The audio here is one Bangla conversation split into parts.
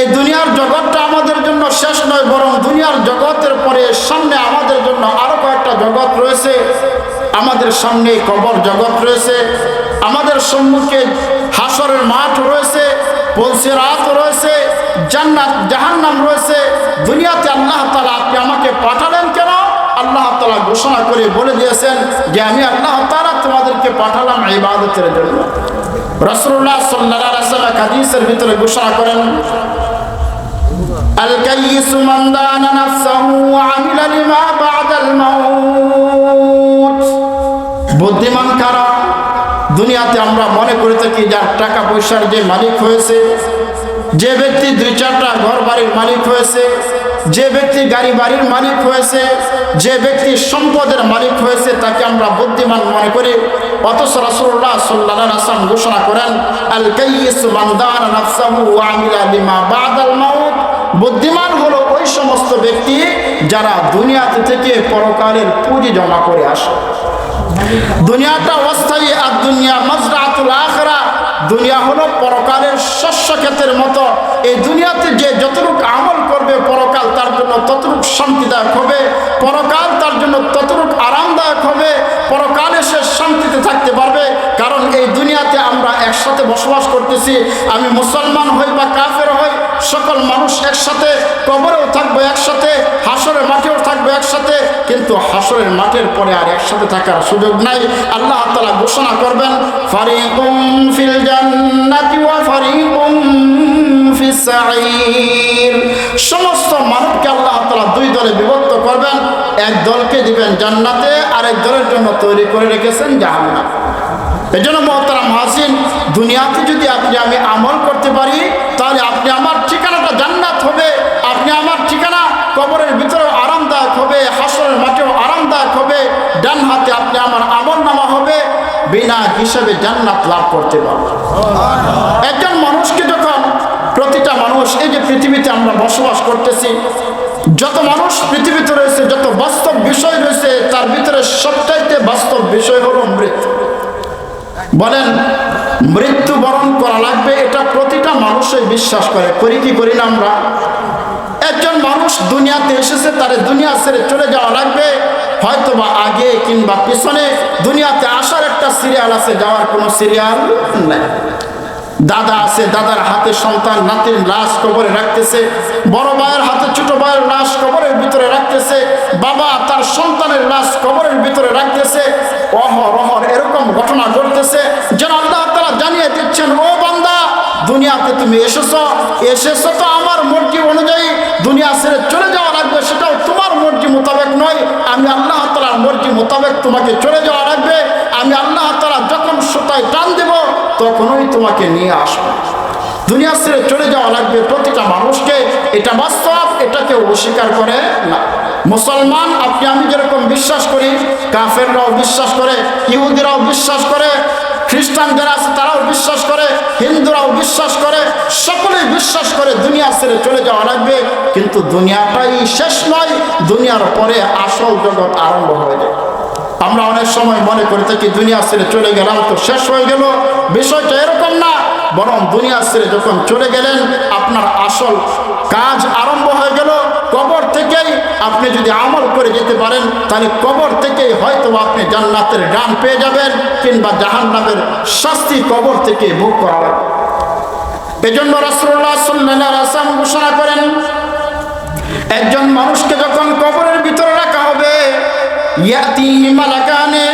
এই দুনিয়ার জগৎটা আমাদের জন্য শেষ নয়, বরং দুনিয়ার জগতের পরে সামনে আমাদের জন্য আরো কয়েকটা জগৎ রয়েছে। আমাদের সামনে কবর জগৎ রয়েছে, আমাদের সম্মুখে হাসরের মাঠ রয়েছে, পুলসিরাত রয়েছে, জান্নাত জাহান্নাম রয়েছে। দুনিয়াতে আল্লাহ তাআলা আপনি আমাকে পাঠালেন কেন? আল্লাহ তাআলা ঘোষণা করে বলে দিয়েছেন যে আমি আল্লাহ তাআলা তোমাদেরকে পাঠালাম ইবাদতের জন্য। রাসূলুল্লাহ সাল্লাল্লাহু আলাইহি ওয়াসাল্লাম হাদিসের ভিতরে ঘোষণা করেন, আল কাইয়িসু মান দানা নাফসাহু ওয়া আমিলা লিমা বা'দাল মাউত। বুদ্ধিমান কারা? দুনিয়াতে আমরা মনে করে থাকি যার টাকা পয়সার যে মালিক হয়েছে, যে ব্যক্তি 2-4টা ঘর বাড়ির মালিক হয়েছে, যে ব্যক্তি গাড়ি বাড়ির মালিক হয়েছে, যে ব্যক্তি সম্পদের মালিক হয়েছে তাকে আমরা বুদ্ধিমান মনে করি। অথচ রাসূলুল্লাহ সাল্লাল্লাহু আলাইহি ওয়াসাল্লাম ঘোষণা করেন, আল কাইয়িসু মান দানা নাফসাহু ওয়া আমিলা লিমা বা'দাল মাউত। বুদ্ধিমান হলো ওই সমস্ত ব্যক্তি যারা দুনিয়াতে থেকে পরকালের পুঁজি জমা করে আসে। দুনিয়াটা অস্থায়ী, আর দুনিয়া মাজরাতুল আখিরাহ। দুনিয়া হলো পরকালের শস্য ক্ষেতের মতো। এই দুনিয়াতে যে যতটুকু আমল করবে পরকাল তার জন্য ততটুকু শান্তিদায়ক হবে, পরকাল তার জন্য ততটুকু আরামদায়ক হবে, পরকালে সে শান্তিতে থাকতে পারবে। কারণ এই দুনিয়াতে আমরা একসাথে বসবাস করতেছি, আমি মুসলমান হই বা কাফের হই, সকল মানুষ একসাথে, কবরেও থাকবো একসাথে, হাসরের মাঠেও থাকবো একসাথে, কিন্তু হাসরের মাঠের পরে আর একসাথে থাকার সুযোগ নাই। আল্লাহ তাআলা ঘোষণা করবেন, ফারিকুম ফিল জান্নাতি ওয়া ফারিকুম ফিস সাঈর। সমস্ত মানবকে আল্লাহ তাআলা 2 দলে বিভক্ত করবেন। এক দলকে দিবেন জান্নাতে, আরেক দলের জন্য তৈরি করে রেখেছেন জাহান্নাম। এজন্য মুহতারাম হাজিরিন, দুনিয়াতে যদি আপনি আমি আমল করতে পারি তাহলে আপনি আমার ঠিকানাটা জান্নাত হবে, আপনি আমার ঠিকানা কবরের ভিতরেও আরামদায়ক হবে, হাসরের মাঠেও আরামদায়ক হবে। ডান হাতে আপনি আমার আমলনামা হবে, বিনা হিসাবে জান্নাত লাভ করতে পারবে। একজন মানুষকে যখন, প্রতিটা মানুষ, এই যে পৃথিবীতে আমরা বসবাস করতেছি, যত মানুষ পৃথিবীতে রয়েছে, যত বাস্তব বিষয় রয়েছে, তার ভিতরে সবচাইতে বাস্তব বিষয় হলো মৃত্যু। বলেন, মৃত্যুবরণ করা লাগবে, এটা প্রতিটা মানুষই বিশ্বাস করে। করি কি করি না আমরা? একজন মানুষ দুনিয়াতে এসেছে, তার দুনিয়া ছেড়ে চলে যাওয়া লাগবে, হয়তোবা আগে কিংবা পিছনে। দুনিয়াতে আসার একটা সিরিয়াল আছে, যাওয়ার কোনো সিরিয়াল নাই। দাদা আছে, দাদার হাতে সন্তান নাতির লাশ কবরে রাখতেছে, বড় ভাইয়ের হাতে ছোট ভাইয়ের লাশ কবরের ভিতরে রাখতেছে, বাবা তার সন্তানের লাশ কবরের ভিতরে রাখতেছে। অহরহ এরকম ঘটনা ঘটতেছে, যেন আল্লাহ তাআলা জানিয়ে দিচ্ছেন, ও বান্দা, দুনিয়াতে তুমি এসেছো তো আমার মর্জি অনুযায়ী, দুনিয়া ছেড়ে চলে যাওয়া লাগবে, সেটাও তোমার মর্জি মোতাবেক নয়, আমি আল্লাহ তাআলার মর্জি মোতাবেক তোমাকে চলে যাওয়া লাগবে। আমি আল্লাহ তাআলা যখন সুতায় টান দেব তখনই তোমাকে নিয়ে আসবো। দুনিয়া ছেড়ে চলে যাওয়া লাগবে প্রতিটা মানুষকে, এটা বাস্তব, এটা কেউ অস্বীকার করে না। মুসলমান আপনি আমি যেরকম বিশ্বাস করি, কাফেররাও বিশ্বাস করে, ইহুদিরাও বিশ্বাস করে, খ্রিস্টান যারা আছে তারাও বিশ্বাস করে, হিন্দুরাও বিশ্বাস করে, সকলেই বিশ্বাস করে দুনিয়া ছেড়ে চলে যাওয়া লাগবে। কিন্তু দুনিয়াটাই শেষ নয়, দুনিয়ার পরে আসল জগৎ আরম্ভ হয়ে যায়। আমরা অনেক সময় মনে করে থাকি দুনিয়া ছেড়ে চলে গেলাম তো শেষ হয়ে গেল। বিষয়টা এরকম না, বরং দুনিয়া ছেড়ে যখন চলে গেলেন আপনার আসল কাজ আরম্ভ হয়ে গেল। কবর থেকেই আপনি যদি আমল করে যেতে পারেন তাহলে কবর থেকেই হয়তো আপনি জান্নাতের গান পেয়ে যাবেন, কিংবা জাহান্নামের শাস্তি কবর থেকে ভোগ করা হবে। এজন্য রাসূলুল্লাহ সাল্লাল্লাহু আলাইহি ওয়াসাল্লাম ঘোষণা করেন, একজন মানুষকে যখন কবরের ভিতরে রাখা হবে, ইয়াতিহি মালাকানে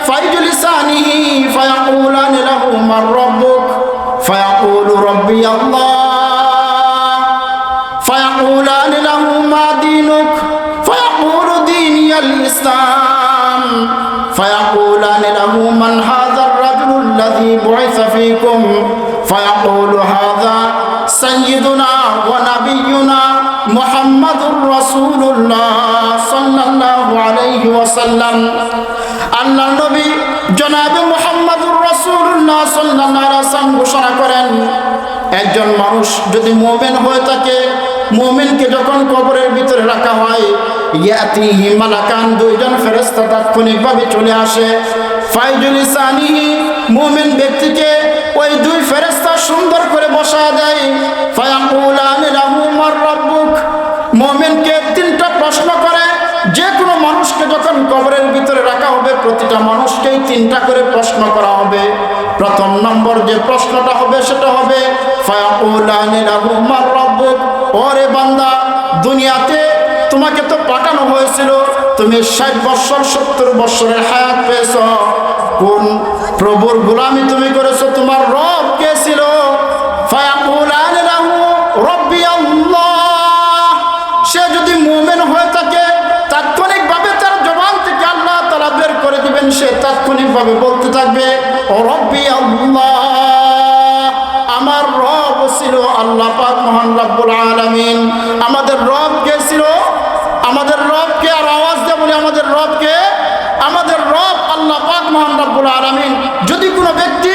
ফায়জলিসানিহি ফায়াকুলানি লাহু মান রাব্বুক ফায়াকুলু রাব্বি আল্লাহ ফায়াকুলানি লাহু মা দীনুক ফায়াকুলু দীনিয়াল ইসলাম ফায়াকুলানি লাহু মান হাযার রাজুলুল্লাযী বুইসা ফীকুম ফায়াকুলু হাযা সাইয়্যিদুনা ওয়া নাবিয়্যুনা মুহাম্মাদুর রাসূলুল্লাহ সাল্লাল্লাহু আলাইহি ওয়াসাল্লাম। আল্লাহর নবী জনাবে মুহাম্মাদুর রাসূলুল্লাহ সাল্লাল্লাহু আলাইহি ওয়াসাল্লাম ঘোষণা করেন, একজন মানুষ যদি মুমিন হয়ে থাকে, মুমিনকে যখন কবরের ভিতরে রাখা হয়, ইয়াতিহি মালাকান, 2 জন ফেরেশতা তাৎক্ষণিকভাবে চলে আসে। ফায়জলিসানিহি, মুমিন ব্যক্তিকে ওই 2 ফেরেশতা সুন্দর করে বসা দেয়। ফায়াকুলানি প্রতিটা মানুষকেই 3টা করে প্রশ্ন করা হবে। প্রথম নম্বর যে প্রশ্নটা হবে সেটা হবে ফায়াকুলানি লাহু মান রাব্বুক, ওরে বান্দা, দুনিয়াতে তোমাকে তো পাঠানো হয়েছিল, তুমি 60 বছর 70 বছরের হায়াত পেয়েছ, কোন প্রভুর গোলামি তুমি করেছো, তোমার রব কে ছিল? ফায়াকুলানি লাহু রাব্বি আল্লাহ। সে যদি মুমিন হয়ে থাকে তাৎক্ষণিকভাবে তার জবান থেকে আল্লাহ তাআলা বের করে দিবেন, সে তাৎক্ষণিকভাবে বলতে থাকবে ও রব্বি আল্লাহ, আমার রব ছিল আল্লাহ পাক মহান রব্বুল আলামিন। আমাদের রব কে ছিল? আমাদের রবকে, আর আওয়াজ দিয়ে বলি আমাদের রবকে, আমাদের রব আল্লাহ পাক মহান রব্বুল আলামিন। যদি কোনো ব্যক্তি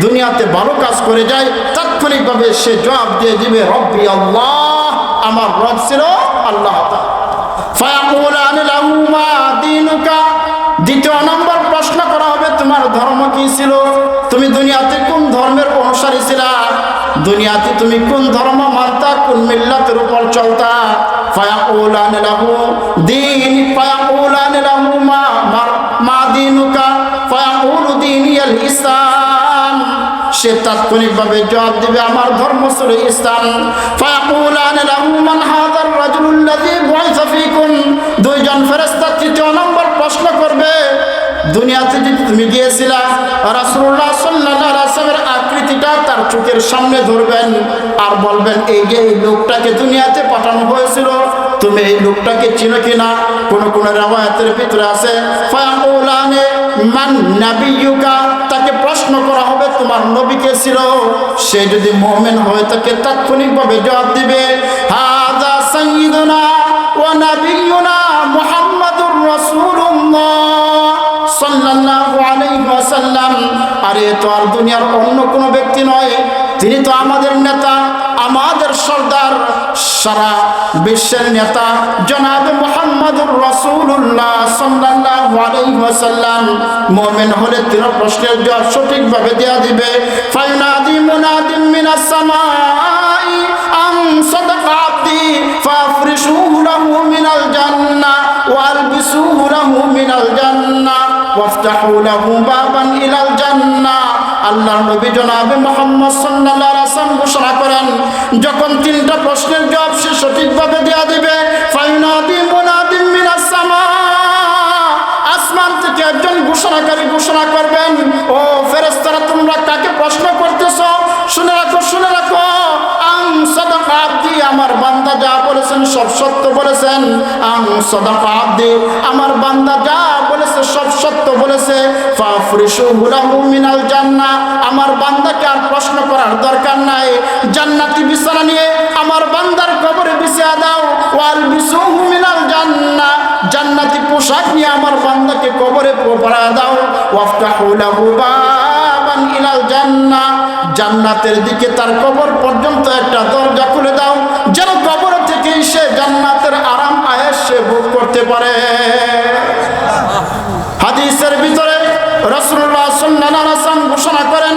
দুনিয়াতে ভালো কাজ করে যায় তাৎক্ষণিকভাবে সে জবাব দিয়ে দিবে রব্বি আল্লাহ, আমার রব ছিল আল্লাহ তাআলা। ফায়াকুলানি লাহু মা দীনুকা, দ্বিতীয় নম্বর প্রশ্ন করা হবে তোমার ধর্ম কি ছিল, তুমি দুনিয়াতে কোন ধর্মের অনুসারী ছিলা, দুনিয়াতে তুমি কোন ধর্ম মানতা, কোন মিল্লাতের উপর চলতা। ফায়াকুলানি লাহু দীন, ফায়াকুলানি লাহু মা দীনুকা, ফায়াকুলু দীনিয়াল ইসলাম, সে তাৎক্ষণিকভাবে জবাব দিবে আমার ধর্ম ছিল ইসলাম। ফায়াকুলানি লাহু মান হাযার রাজুলুল্লাযী বুইসা ফীকুম, দুইজন ফেরেশতা তৃতীয় নম্বর প্রশ্ন করবে দুনিয়াতে যদি তুমি গিয়েছিলা, রাসূলুল্লাহ সাল্লাল্লাহু আলাইহি ওয়াসাল্লামের আকৃতিটা তার চোখের সামনে ধরবেন আর বলবেন এই যে এই লোকটাকে দুনিয়াতে পাঠানো হয়েছিল, তুমি এই লোকটাকে চিনো কিনা? কোন কোন riwayতের ভিতরে আছে ফায়াকুলানি মান নাবিয়ুকা, তাকে প্রশ্ন করা হবে তোমার নবী কে ছিল, সে যদি মুমিন হয়ে থাকে তাৎক্ষণিকভাবে জবাব দিবে হাযা সাইয়্যিদুনা ওয়া নাবিয়ুনা মুহাম্মাদুর রাসূলুল্লাহ সাল্লাল্লাহু আলাইহি ওয়াসাল্লাম। আরে তো আর দুনিয়ার অন্য কোনো ব্যক্তি নয়, তিনি তো আমাদের নেতা, আমাদের সর্দার, সারা বিশ্বের নেতা জনাব মুহাম্মাদুর রাসূলুল্লাহ সাল্লাল্লাহু আলাইহি ওয়াসাল্লাম। মুমিন হলে তিন প্রশ্নের জবাব সঠিকভাবে দেয়া দিবে। ফায়ুনাদি মুনাদিম মিনাস সামাই আন সাদাকা আবদি ফাফরিশুহু লাহু মিনাল জান্নাহ ওয়ালবিসুহু লাহু মিনাল জান্নাহ ওয়াফতাহু লাহু বাবান ইলাল জান্নাহ। আল্লাহর নবী জনাব মুহাম্মদ সাল্লাল্লাহু আলাইহি ওয়াসাল্লাম ঘোষণা করেন, যখন 3টা প্রশ্নের জবাব সে সঠিকভাবে দেয়া দিবে, ফায়ুনাদি মুনাদিম মিনাস সামা, আসমান থেকে একজন ঘোষণাকারী ঘোষণা করবেন, ও ফেরেশতারা তোমরা কাকে প্রশ্ন করতেছো? শুনে রাখো, শুনে রাখো, আন সাদাকা আবদি, আমার বান্দা যা বলেছেন সব সত্য বলেছেন। আন সাদাকা আবদি, আমার বান্দা যা বলেছে সব সত্য বলেছে। ফাফরিশুহু লাহু মিনাল জান্নাহ, আমার বান্দাকে আর প্রশ্ন করার দরকার নাই, জান্নাতি বিছানা নিয়ে আমার বান্দার কবরে বিছিয়ে দাও। ওয়ালবিসুহু মিনাল জান্নাহ, জান্নাতি পোশাক নিয়ে আমার বান্দাকে কবরে পরায় দাও। ওয়াফতাহু লাহু বাবান ইলাল জান্নাহ, জান্নাতের দিকে তার কবর পর্যন্ত একটা দরজা খুলে দাও, যেন কবর থেকেই সে জান্নাতের আরাম আয়েশ সে ভোগ করতে পারে। হাদিসের ভিতরে রাসূলুল্লাহ সাল্লাল্লাহু আলাইহি ওয়াসাল্লাম ঘোষণা করেন,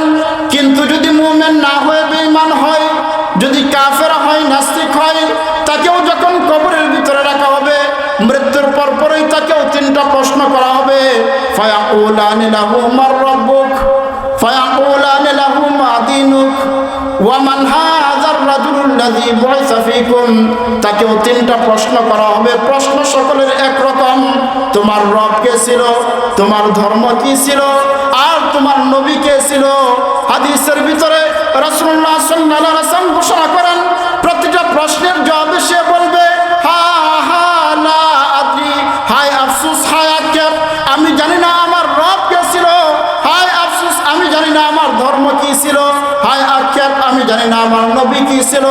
কিন্তু যদি মুমিন না হয়ে বেঈমান হয়, যদি কাফের হয়, নাস্তিক হয়, তাকেও যখন কবরের ভিতরে রাখা হবে, মৃত্যুর পরপরই তাকেও 3টা প্রশ্ন করা হবে। ফায়াকুলানি লাহু মান রাব্বুক, ফায়াকুলানি লাহু মা দীনুক, ওয়া মান হাযার রাজুলুল্লাযী বুইসা ফীকুম, তাকেও 3টা প্রশ্ন করা হবে। প্রশ্ন সকলের একরকম, তোমার রব কে ছিল, তোমার ধর্ম কি ছিল, আর তোমার নবী কে ছিল। হাদিসের ভিতরে রাসূলুল্লাহ সাল্লাল্লাহু আলাইহি ওয়াসাল্লাম ঘোষণা করেন, প্রতিটা প্রশ্নের জবাবে সে বলবে হা হা লা আদরি, হায় আফসোস, হায় আক্ষেপ, আমি জানি না আমার রব কে ছিল, হায় আফসোস আমি জানি না আমার ধর্ম কি ছিল, হায় আক্ষেপ আমি জানি না আমার নবী কি ছিল।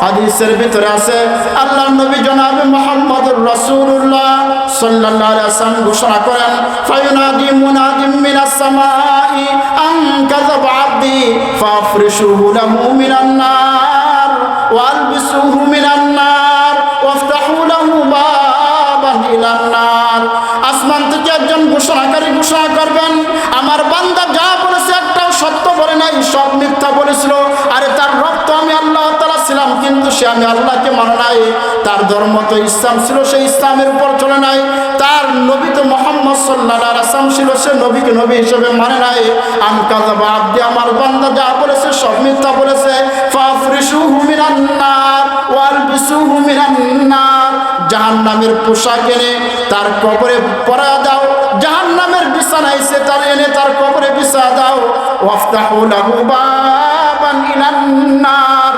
হাদিসের ভিতরে আছে আল্লাহর নবী জনাব মুহাম্মদুর রাসূলুল্লাহ সাল্লাল্লাহু আলাইহি ওয়াসাল্লাম ঘোষণা করেন, ফায়ুনাদি মুনাদিম মিনাস সামাই আন কাযাবা আবদি ফাফরিশুহু লাহু মিনান নার ওয়ালবিসুহু মিনান নার ওয়াফতাহু লাহু বাবান ইলান নার। আসমান থেকে একজন ঘোষণাকারী ঘোষণা করবেন, আমার বান্দা যা বলেছে একটাও সত্য বলে নাই, সব মিথ্যা বলেছিল। আরে তার রক্ত আমি আল্লাহ তাআলা ছিলাম, কিন্তু সে আমি আল্লাহকে মানে নাই। তার ধর্ম তো ইসলাম ছিল, সে ইসলামের উপর চলে নাই। তার নবী তো মুহাম্মদ সাল্লাল্লাহু আলাইহি ওয়াসাল্লাম ছিল, সে নবীকে নবী হিসেবে মানে নাই। আন কাযাবা আবদি, আমার বান্দা যা বলেছে সব মিথ্যা বলেছে। ফাফরিশুহু মিনান নার ওয়ালবিসুহু মিনান নার, জাহান্নামের পোশাক এনে তার কবরে পরা দাও, জাহান্নামের বিছানা এসে তার এনে তার কবরে বিছা দাও। ওয়াফতাহু লাহু বাবান ইলান নার,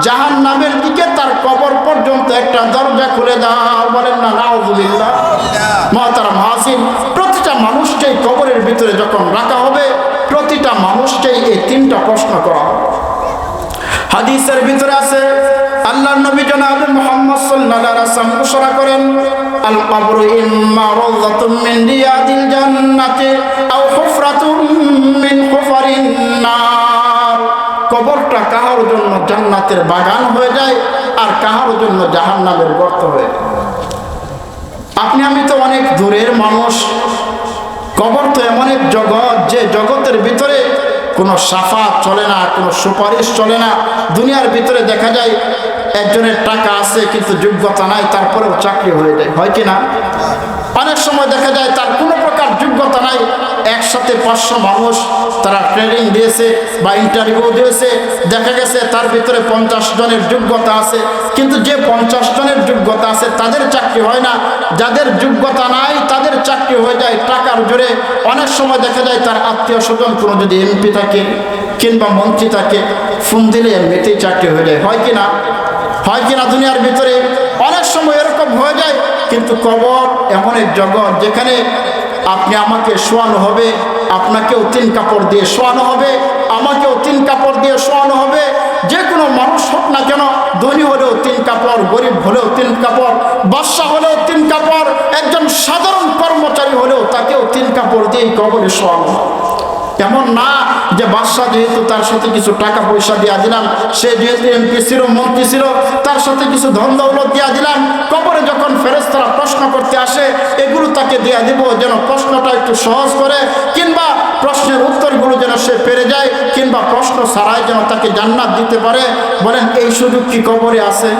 জাহান্নামের দিকে তার কবর পর্যন্ত একটা দরজা খুলে দাও। বলেন না নাউযুবিল্লাহ। মুহতারাম হাজির, প্রতিটা মানুষকে কবরের ভিতরে যখন রাখা হবে, প্রতিটা মানুষকে এই তিনটা প্রশ্ন করা হবে। হাদিসের ভিতরে আছে, আল্লাহর নবী জনাব মুহাম্মদ সাল্লাল্লাহু আলাইহি ওয়াসাল্লাম ঘোষণা করেন, আল কবরু ইম্মা রাওযাতুম মিন রিয়াদিল জান্নাতি আও হুফরাতুম মিন হুফারিন নার। কবরটা কাহার জন্য জান্নাতের বাগান হয়ে যায়, আর কাহার জন্য জাহান্নামের গর্ত হয়ে যায়। আপনি আমি তো অনেক দূরের মানুষ। কবর তো এমন এক জগৎ, যে জগতের ভিতরে কোনো সাফাত চলে না, কোনো সুপারিশ চলে না। দুনিয়ার ভিতরে দেখা যায় একজনের টাকা আছে কিন্তু যোগ্যতা নাই, তারপরেও চাকরি হয়ে যায়, হয় কি না? অনেক সময় দেখা যায় তার কোনো প্রকার যোগ্যতা নাই, একসাথে 500 মানুষ তারা ট্রেনিং দিয়েছে বা ইন্টারভিউ দিয়েছে, দেখা গেছে তার ভিতরে 50 জনের যোগ্যতা আছে, কিন্তু যে 50 জনের যোগ্যতা আছে তাদের চাকরি হয় না। যাদের যোগ্যতা নাই তাদের চাকরি হয়ে যায় টাকার জোরে। অনেক সময় দেখা যায় তার আত্মীয় স্বজন কোনো যদি এমপি থাকে কিংবা মন্ত্রী থাকে, ফোন দিলে এমনিতেই চাকরি হয়ে যায়, হয় কি না? হয় কি না? দুনিয়ার ভিতরে অনেক সময় এরকম হয়ে যায়। কিন্তু কবর এমন এক জগৎ যেখানে আপনি আমাকে শোয়ানো হবে, আপনাকেও 3 কাপড় দিয়ে শোয়ানো হবে, আমাকেও 3 কাপড় দিয়ে শোয়ানো হবে। যে কোনো মানুষ হোক না কেন, ধনী হলেও 3 কাপড়, গরিব হলেও 3 কাপড়, বাদশা হলেও 3 কাপড়, একজন সাধারণ কর্মচারী হলেও তাকেও 3 কাপড় দিয়ে কবরে শোয়ানো। এমন না যে বাদশা যেহেতু তার সাথে কিছু টাকা পয়সা দিয়া দিলাম, সে যেহেতু এমপি ছিল মন্ত্রী ছিল, তার সাথে কিছু ধন দৌলত দিয়া দিলাম, কবরে যখন ফেরেশতারা প্রশ্ন করতে আসে এগুলো তাকে দিয়া দিব যেন প্রশ্নটা একটু সহজ করে, কিংবা প্রশ্নের উত্তরগুলো যেন সে পেরে যায়, কিংবা প্রশ্ন ছাড়াই যেন তাকে জান্নাত দিতে পারে। বলেন এই সুযোগ কি কবরে আছে?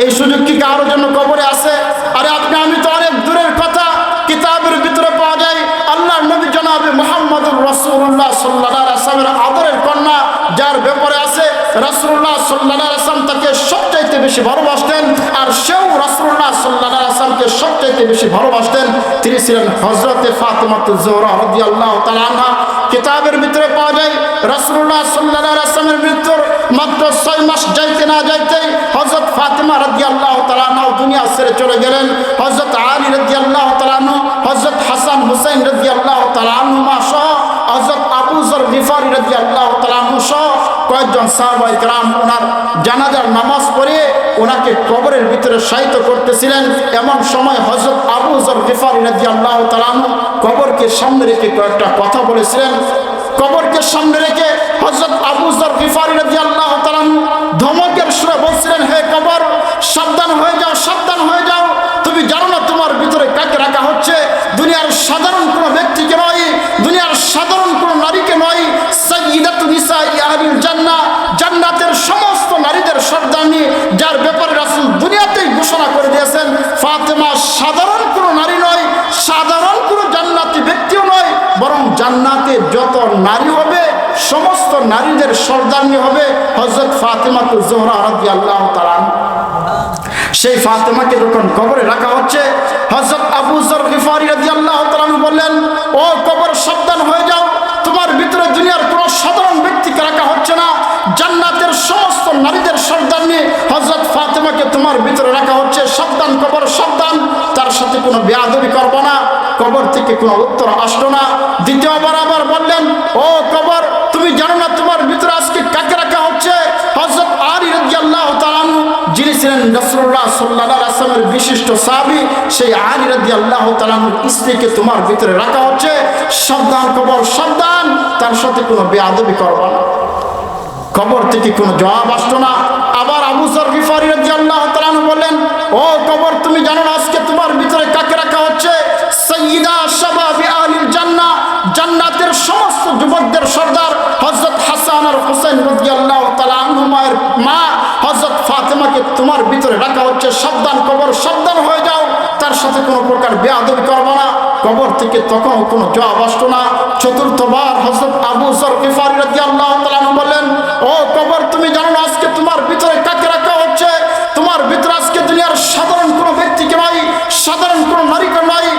এই সুযোগ কি কারোর জন্য কবরে আছে? আরে আপনি আমি তো অনেক দূরের কথা, কিতাবের ভিতরে পাওয়া যায় আল্লাহর নবী জনাবে মুহাম্মদুর রাসূলুল্লাহ সাল্লাল্লাহু আলাইহি ওয়াসাল্লামের আদরের কন্যা, যার ব্যাপারে আছে রাসূলুল্লাহ সাল্লাল্লাহু আলাইহি ওয়াসাল্লাম তাকে সবচাইতে বেশি ভালোবাসতেন, আর সেও রাসূলুল্লাহ সাল্লাল্লাহু আলাইহি ওয়াসাল্লামকে সবচাইতে বেশি ভালোবাসতেন। তিনি ছিলেন হযরতে ফাতিমাতুজ জোহরা রাদিয়াল্লাহু তাআলা আনহা। কিতাবের ভিতরে পাওয়া যায় রাসূলুল্লাহ সাল্লাল্লাহু আলাইহি ওয়াসাল্লামের মৃত্যুর মাত্র 6 মাস যাইতে না যাইতেই হযরত ফাতিমা রাদিয়াল্লাহু তাআলা আনহা দুনিয়া ছেড়ে চলে গেলেন। হযরত আলী রাদিয়াল্লাহু তাআলা আনহু, হযরত হাসান হুসাইন রাদিয়াল্লাহু তাআলা আনহুমা সহ হযরত আবু যর গিফারি রাদিয়াল্লাহু তাআলা আনহু সহ কয়েকজন সাহাবায়ে কেরাম ওনার জানাজার নামাজ পড়ে ওনাকে কবরের ভিতরে শায়িত করতেছিলেন। এমন সময় হযরত আবু যর গিফারি রাদিয়াল্লাহু তাআলা আনহু কবরকে সামনে রেখে কয়েকটা কথা বলেছিলেন। কবরকে সামনে রেখে হযরত আবু যর গিফারি রাদিয়াল্লাহু তাআলা আনহু ধমকের সুরে বলছিলেন, হে কবর, সাবধান হয়ে যাও, সাবধান হয়ে যাও। তুমি জানো না তোমার ভিতরে কাকে রাখা হচ্ছে? দুনিয়ার সাধারণ কোনো ব্যক্তিকে নয়, দুনিয়ার সাধারণ কোনো নারীকে নয়, সাইয়্যিদাতু নিসাই আহলিল জান্নাহ, জান্নাতের সমস্ত নারীদের সর্দারনী, যার ব্যাপারে রাসূল দুনিয়াতেই ঘোষণা করে দিয়েছেন ফাতেমা সাধারণ কোনো নারী নয়, সাধারণ কোনো জান্নাতি ব্যক্তিও নয়, বরং জান্নাতে যত নারী হবে সমস্ত নারীদের সর্দারনী হবে হযরত ফাতিমাতুজ জোহরা রাদিয়াল্লাহু তাআলা। সেই ফাতেমাকে যখন কবরে রাখা হচ্ছে, হযরত আবু যর গিফারি রাদিয়াল্লাহু তাআলা বললেন, ও কবর, সাবধান হয়ে যাও, তোমার ভিতরে দুনিয়ার কোনো সাধারণ ব্যক্তিকে রাখা হচ্ছে না, জান্নাতের সমস্ত নারীদের সর্দারনী হযরত ফাতেমাকে তোমার ভিতরে রাখা হচ্ছে। সাবধান কবর, সাবধান, তার সাথে কোনো বেয়াদবি করবে না। কবর থেকে কোনো উত্তর আসলো না। দ্বিতীয়বার আবার বললেন, ও কবর, তুমি জানো না তোমার ভিতরে আজকে কাকে রাখা হচ্ছে? হযরত আলী রাদিয়াল্লাহু তাআলা আনহু, যিনি ছিলেন রাসূলুল্লাহ সাল্লাল্লাহু আলাইহি ওয়াসাল্লামের বিশিষ্ট সাহাবী, সেই আলী রাদিয়াল্লাহু তাআলা আনহুর স্ত্রীকে তোমার ভিতরে রাখা হচ্ছে। সাবধান কবর, সাবধান, তার সাথে কোনো বেয়াদবি করবে না। কবর থেকে কোনো জবাব আসলো না। আবার আবু যর গিফারি রাদিয়াল্লাহু তাআলা আনহু বললেন, ও কবর, তুমি জানো না আজকে তোমার ভিতরে কাকে রাখা হচ্ছে? সাইয়্যিদা শাবাবি আহলিল জান্নাহ, জান্নাতের সমস্ত যুবকদের সর্দার ফাতেমাকে তোমার ভিতরে রাখা হচ্ছে, সাবধান কবর, সাবধান হয়ে যাও, তার সাথে কোনো প্রকার বেয়াদবি করবে না। কবর থেকে তখন কোনো জবাব আসতো না। চতুর্থবার হযরত আবু যর গিফারী রাদিয়াল্লাহু তাআলা বললেন, ও কবর, তুমি জানো না আজকে তোমার ভিতরে কাকে রাখা হচ্ছে? তোমার ভিতরে আজকে দুনিয়ার সাধারণ কোনো ব্যক্তিকে নয়, সাধারণ কোনো নারীকে নয়,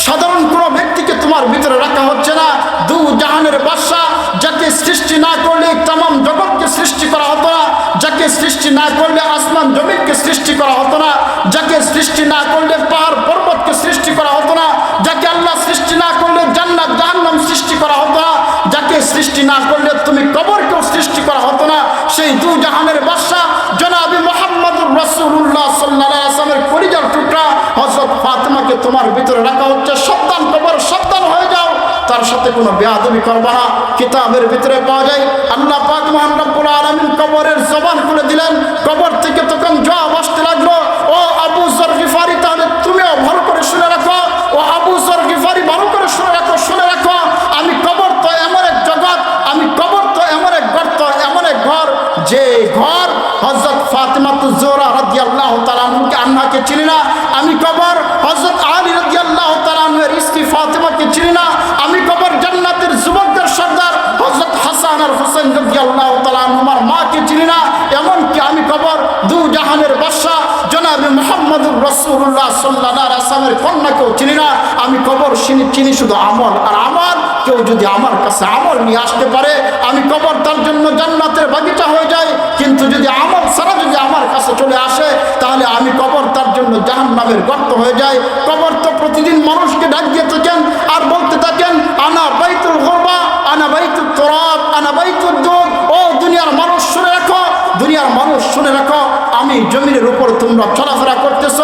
সাধারণ কোনো ব্যক্তিকে তোমার ভিতরে রাখা হচ্ছে না। দু জাহানের বাদশা, যাকে সৃষ্টি না করলে তামাম জগৎকে সৃষ্টি করা হতো না, যাকে সৃষ্টি না করলে আসমান জমিনকে সৃষ্টি করা হতো না, যাকে সৃষ্টি না করলে পাহাড় পর্বতকে সৃষ্টি করা হতো না, যাকে আল্লাহ সৃষ্টি না করলে জান্নাত জাহান্নাম সৃষ্টি করা হতো না, যাকে সৃষ্টি না করলে তুমি কবরকেও সৃষ্টি করা হতো না, সেই দু জাহানের বাদশা জনাবে মুহাম্মদুর রাসূলুল্লাহ সাল্লাল্লাহু আলাইহি ওয়াসাল্লামের কলিজার টুকরা হযরত ফাতেমাকে তোমার ভিতরে রাখা হচ্ছে। সাবধান কবর, সাবধান হয়ে যাও, তার সাথে কোনো বেয়াদবি করবে না। কিতাবের ভিতরে পাওয়া যায় আল্লাহ পাক মহান রব্বুল আলামিন কবরের জবান খুলে দিলেন। কবর থেকে তখন জবাব আসতে লাগলো, ও আবু যর গিফারী, তাহলে তুমিও ভালো করে শুনে রাখো, ও আবু যর গিফারী, ভালো করে শুনে রাখো, শুনে রাখো, আমি কবর তো এমন এক জগৎ, আমি কবর তো এমন এক গর্ত, এমন এক ঘর, যে ঘর হযরত ফাতেমাতুজ জোহরা রাদিয়াল্লাহু তাআলা আনহাকে চিনি না, আমি কবর হযরত আলী রাদিয়াল্লাহু তাআলা এর স্ত্রী ফাতেমাকে চিনি না, আমি কবর জান্নাতের যুবকদের সর্দার হযরত হাসান আর হোসেন রাদিয়াল্লাহু তাআলা আমার মাকে চিনি না, এমনকি আমি কবর দু জাহানের বাদশা জনাবে মুহাম্মদুর রাসূলুল্লাহ সাল্লাল্লাহু আলাইহি ওয়াসাল্লামের কন্যাকেও চিনি না। আমি কবর চিনি শুধু আমল, আর আমল, কেউ যদি আমার কাছে আমল নিয়ে আসতে পারে, আমি কবর তার জন্য জান্নাতের বাগিচা হয়ে যায়। কিন্তু যদি আমল ছাড়া যদি আমার কাছে চলে আসে, তাহলে আমি কবর তার জন্য জাহান্নামের গর্ত হয়ে যায়। কবর তো প্রতিদিন মানুষকে ডাক দিয়ে থাকেন আর বলতে থাকেন, আনা বাইতুল গুরবা, আনা বাইতুত তুরাব, আনা বাইতুদ দুদ। ও দুনিয়ার মানুষ শুনে রাখো, দুনিয়ার মানুষ শুনে রাখো, আমি জমিনের উপর তোমরা চলাফেরা করতেছ,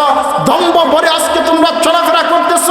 দম্ভ ভরে আজকে তোমরা চলাফেরা করতেছ,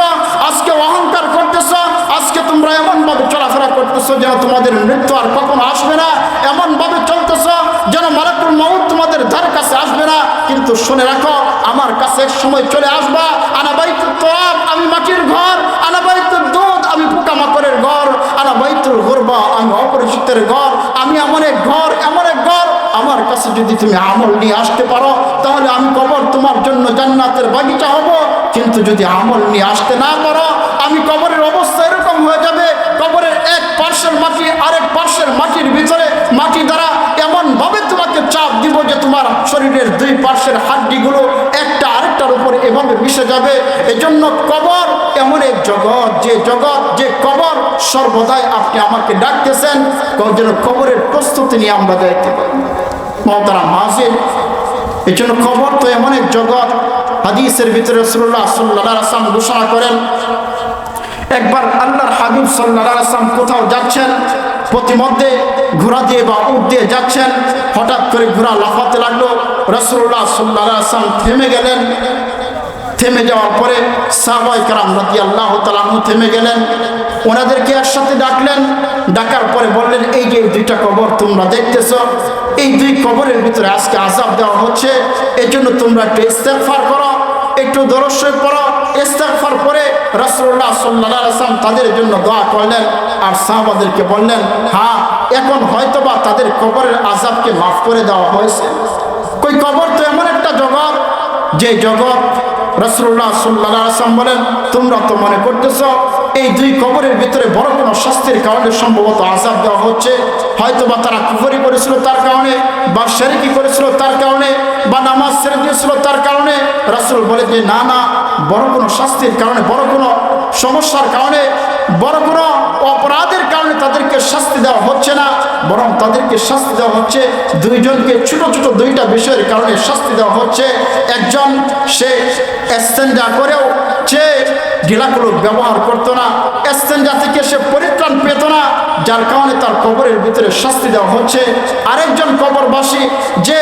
আজকে অহংকার করতেছ, আজকে তোমরা এমনভাবে চলাফেরা করতেছ যেন তোমাদের মৃত্যু আর কখনো আসবে না, এমনভাবে চলতেছ যেন মালাকুল মউত তোমাদের ধার কাছে আসবে না। কিন্তু শুনে রাখো, আমার কাছে এক সময় চলে আসবা, আনা বাইতুত তুরাব, আমি মাটির ঘর, আনা বাইতুদ দুদ, আমি পোকামাকড়ের ঘর, আনা বাইতুল গুরবা, আমি অপরিচিতের ঘর, আমি এমন এক ঘর, এমন এক ঘর। আমার কাছে যদি তুমি আমল নিয়ে আসতে পারো, তাহলে আমি কবর তোমার জন্য জান্নাতের বাগিচা হব। কিন্তু যদি আমল নিয়ে আসতে না পারো, আমি কবরের অবস্থা এরকম হয়ে যাবে, কবরের এক পার্শ্বের মাটি আরেক পার্শ্বের মাটির ভিতরে মাটি দ্বারা এমনভাবে তোমাকে চাপ দিব যে তোমার শরীরের দুই পার্শ্বের হাড্ডিগুলো একটা আরেকটার উপরে এভাবে মিশে যাবে। এজন্য কবর এমন এক জগৎ, যে কবর সর্বদাই আপনি আমাকে ডাকতেছেন, যেন কবরের প্রস্তুতি নিয়ে আমরা যাইতে পারি। মহতারাম হাজির, এই জন্য কবর তো এমন এক জগৎ। হাদিসের ভিতরে রাসূলুল্লাহ সাল্লাল্লাহু আলাইহি ওয়াসাল্লাম ঘোষণা করেন, একবার আল্লাহর হাবিব সাল্লাল্লাহু আলাইহি ওয়াসাল্লাম কোথাও যাচ্ছেন, প্রতিমধ্যে ঘোড়া দিয়ে বা উট দিয়ে যাচ্ছেন, হঠাৎ করে ঘোড়া লাফাতে লাগলো। রাসূলুল্লাহ সাল্লাল্লাহু আলাইহি ওয়াসাল্লাম থেমে গেলেন। থেমে যাওয়ার পরে সাহাবায়ে কেরাম রাদিয়াল্লাহু তাআলা থেমে গেলেন, ওনাদেরকে একসাথে ডাকলেন। ডাকার পরে বললেন, এই যে দুইটা কবর তোমরা দেখতেছো, এই দুই কবরের ভিতরে আজকে আযাব দেওয়া হচ্ছে, এই জন্য তোমরা একটু ইস্তেগফার করো, একটু দরুদ শরীফ পড়ো। ইস্তেগফার করে রাসূলুল্লাহ সাল্লাল্লাহু আলাইহি ওয়াসাল্লাম তাদের জন্য দোয়া করলেন, আর সাহাবাদেরকে বললেন, হ্যাঁ, এখন হয়তোবা তাদের কবরের আযাবকে মাফ করে দেওয়া হয়েছে। কই কবর তো এমন একটা জগৎ, যে জগৎ রাসূলুল্লাহ সাল্লাল্লাহু আলাইহি ওয়াসাল্লাম বলেন, তোমরা তো মনে করতেছো এই দুই কবরের ভিতরে বড় কোনো শাস্তির কারণে সম্ভবত আযাব দেওয়া হচ্ছে, হয়তোবা তারা কুফরি করেছিল তার কারণে, বা শিরকি করেছিল তার কারণে, বা নামাজ ছেড়ে দিয়েছিল তার কারণে। রাসূল বলে যে না না, বড় কোনো শাস্তির কারণে, বড় কোনো সমস্যার কারণে, বড় কোনো অপরাধের কারণে তাদেরকে শাস্তি দেওয়া হচ্ছে না, বরং তাদেরকে শাস্তি দেওয়া হচ্ছে দুইজনকে ছোট ছোট দুইটা বিষয়ের কারণে শাস্তি দেওয়া হচ্ছে। একজন সে ইস্তেনজা করেও সে ঢিলাগুলো ব্যবহার করতো না, ইস্তেনজা থেকে সে পরিত্রাণ পেত না, যার কারণে তার কবরের ভিতরে শাস্তি দেওয়া হচ্ছে। আরেকজন কবরবাসী যে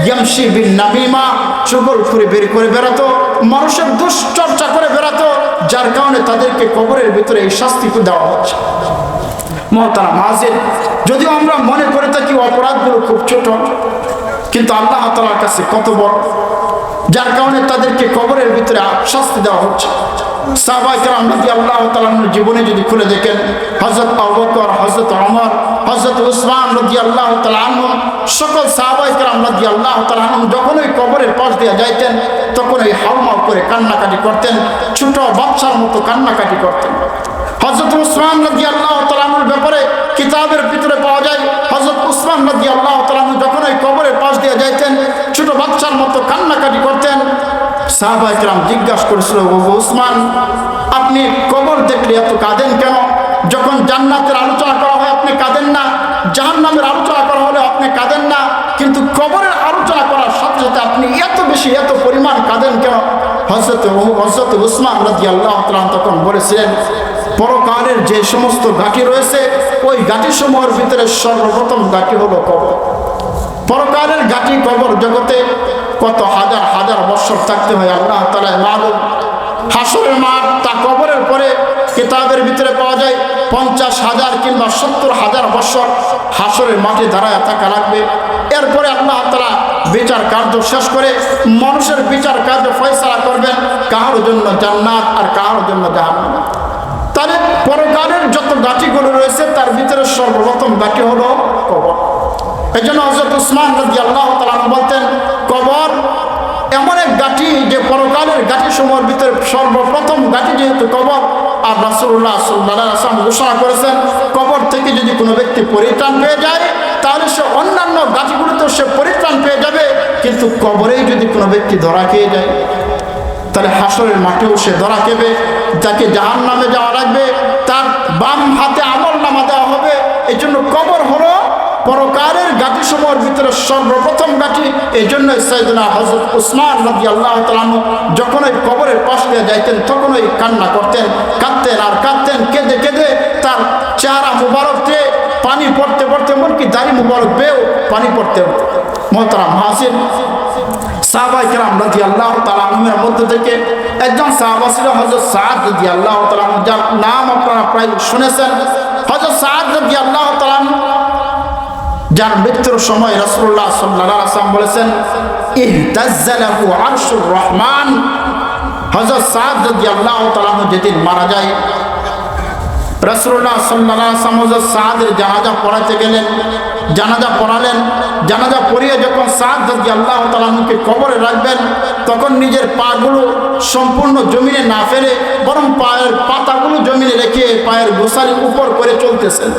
ইয়ামশি বিন নামিমা, চুগলখুরি বের করে বেড়াতো, মানুষের দুশ্চর্চা করে বেড়াতো, যার কারণে তাদেরকে কবরের ভিতরে এই শাস্তি দেওয়া হচ্ছে। মহতারাম হাজির, যদিও আমরা মনে করে থাকি অপরাধগুলো খুব ছোট, কিন্তু আল্লাহ তাআলার কাছে কত বড়। যার কারণে তাদেরকে কবরের ভিতরে শাস্তি দেওয়া হচ্ছে। সাহাবায়ে কেরাম রাদিয়াল্লাহু তাআলা আনহুর জীবনে যদি খুলে দেখেন, হযরত আবু বকর, হযরত ওমর, হযরত উসমান রাদিয়াল্লাহু তাআলা আনহু, সকল সাহাবায়ে কেরাম রাদিয়াল্লাহু তাআলা আনহু যখন ওই কবরের পাশ দিয়ে যাইতেন তখন ওই হাউমাউ করে কান্নাকাটি করতেন, ছোট বাচ্চার মতো কান্নাকাটি করতেন। হযরত উসমান রাদিয়াল্লাহু তাআলা আনহুর ব্যাপারে কিতাবের ভিতরে পাওয়া যায়, হযরত উসমান রাদিয়াল্লাহু তাআলা আনহু যখন ওই কবরের পাশ দিয়ে যাইতেন ছোট বাচ্চার মতো কান্নাকাটি করতেন। সাহাবায়ে কেরাম জিজ্ঞাসা করেছিল, উসমান, আপনি কবর দেখলে এত কাঁদেন কেন? যখন জান্নাতের আলোচনা করা হয় আপনি কাঁদেন না, জাহান্নামের আলোচনা করা হলে আপনি কাঁদেন না, কিন্তু কবরের আলোচনা করার সাথে সাথে আপনি এত বেশি এত পরিমাণ কাঁদেন কেন? হযরত উসমান রাদিয়াল্লাহু তাআলা তখন বলেছিলেন, পরকালের যে সমস্ত ঘাঁটি রয়েছে ওই ঘাঁটিসমূহের ভিতরে সর্বপ্রথম ঘাঁটি হলো কবর। পরকালের ঘাঁটি কবর জগতে কত হাজার হাজার বছর থাকতে হয় আল্লাহ তাআলা মালুম। হাসরের মাঠ তা কবরের পরে কিতাবের ভিতরে পাওয়া যায় 50,000 কিংবা 70,000 বছর হাসরের মাঠে দাঁড়ায় থাকা লাগবে। এরপরে আল্লাহ তাআলা বিচার কার্য শেষ করে মানুষের বিচার কার্য ফয়সালা করবেন, কারোর জন্য জান্নাত আর কারোর জন্য জাহান্নাম। তাহলে পরকালের যত ঘাঁটিগুলো রয়েছে তার ভিতরে সর্বপ্রথম ঘাঁটি হলো কবর। এই জন্য হযরত উসমান রাদিয়াল্লাহু তাআলা বলতেন, কবর এমন এক ঘাঁটি যে পরকালের ঘাঁটি সমূহের ভিতরে সর্বপ্রথম ঘাঁটি যেহেতু কবর, আর রাসূলুল্লাহ সাল্লাল্লাহু আলাইহি ওয়াসাল্লাম ঘোষণা করেছেন কবর থেকে যদি কোনো ব্যক্তি পরিত্রাণ পেয়ে যায় তাহলে সে অন্যান্য ঘাঁটিগুলোতেও সে পরিত্রাণ পেয়ে যাবে, কিন্তু কবরেই যদি কোনো ব্যক্তি ধরা খেয়ে যায় তাহলে হাসরের মাঠেও সে ধরা খেবে। যাকে জাহান্নামে যাওয়া লাগবে তার বাম হাতে আমলনামা দেওয়া হবে। এই জন্য কবর হলো পরকালের ঘাঁটি সমূহের ভিতরে সর্বপ্রথম ঘাঁটি। এই জন্য সাইয়েদনা হযরত উসমান রাদিয়াল্লাহু তাআলা যখন ওই কবরের পাশ দিয়ে যাইতেন তখন ওই কান্না করতেন, কাঁদতেন আর কাঁদতেন, কেঁদে কেঁদে তার চেহারা মুবারক দিয়ে পানি পড়তে পড়তে এমনকি দাড়ি মুবারক বেয়েও পানি পড়তে হতো। মোহতারাম হাজির, সাহাবায়ে কেরাম রাদিয়াল্লাহু তাআলা আনহুর মধ্যে থেকে একজন সাহাবা ছিল হযরত সাদ রাদিয়াল্লাহু তাআলা, যার নাম আপনারা প্রায় শুনেছেন। হযরত সাদ রাদিয়াল্লাহু তাআলা যার মৃত্যুর সময় রাসূলুল্লাহ সাল্লাল্লাহু আলাইহি ওয়াসাল্লাম বলেছেন, ইহতাজ্জা লাহু আরশুর রহমান। হযরত সাদ রাদিয়াল্লাহু তাআলা যেদিন মারা যায় রাসূলুল্লাহ সাল্লাল্লাহু আলাইহি ওয়াসাল্লাম হযরত সাদের জানাজা পড়াতে গেলেন, জানাজা পড়ালেন। জানাজা পড়িয়ে যখন সাদ রাদিয়াল্লাহু তাআলাকে কবরে রাখবেন তখন নিজের পাগুলো সম্পূর্ণ জমিনে না ফেলে বরং পায়ের পাতাগুলো জমিনে রেখে পায়ের গোছালি উপর করে চলতেছেন।